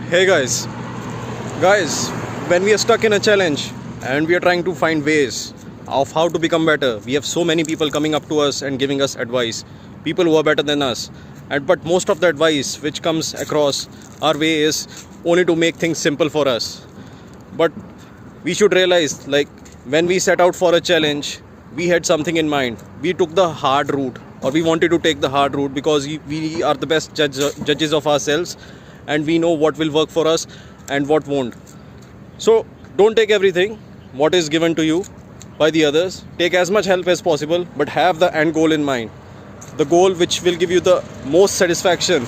Hey guys, when we are stuck in a challenge and we are trying to find ways of how to become better, we have so many people coming up to us and giving us advice. People who are better than us, and but most of the advice which comes across our way is only to make things simple for us. But we should realize, like, when we set out for a challenge, we had something in mind. We took the hard route, or we wanted to take the hard route because we are the best judges of ourselves, and we know what will work for us and what won't. So don't take everything what is given to you by the others. Take as much help as possible, but have the end goal in mind, the goal which will give you the most satisfaction.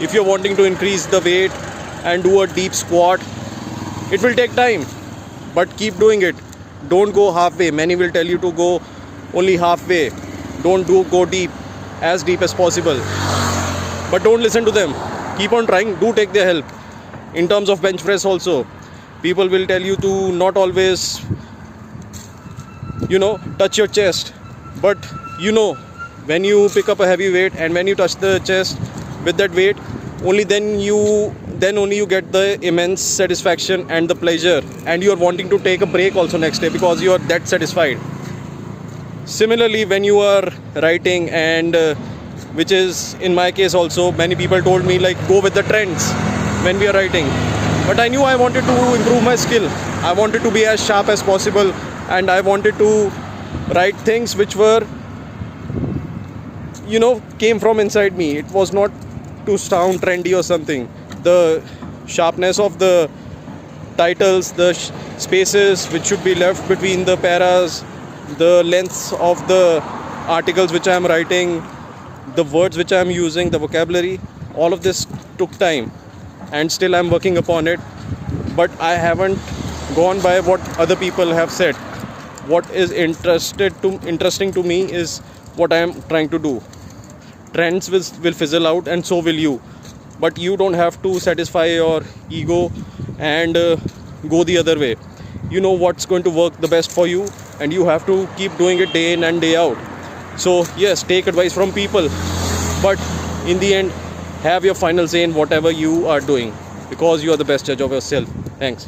If you're wanting to increase the weight and do a deep squat, it will take time, but keep doing it. Don't go halfway. Many will tell you to go only halfway. Don't go as deep as possible, but don't listen to them. Keep on trying. Do take their help. In terms of bench press also, people will tell you to not always touch your chest, but when you pick up a heavy weight and when you touch the chest with that weight, only then only you get the immense satisfaction and the pleasure, and you are wanting to take a break also next day because you are that satisfied. Similarly, when you are writing, and which is in my case also, many people told me, like, go with the trends when we are writing, but I knew I wanted to improve my skill. I wanted to be as sharp as possible, and I wanted to write things which were came from inside me. It was not to sound trendy or something. The sharpness of the titles, the spaces which should be left between the paras, the lengths of the articles which I am writing, the words which I am using, the vocabulary, all of this took time, and still I am working upon it. But I haven't gone by what other people have said. What is interesting to me is what I am trying to do. Trends will fizzle out, and so will you. But you don't have to satisfy your ego and go the other way. You know what's going to work the best for you, and you have to keep doing it day in and day out. So yes, take advice from people, but in the end, have your final say in whatever you are doing, because you are the best judge of yourself. Thanks.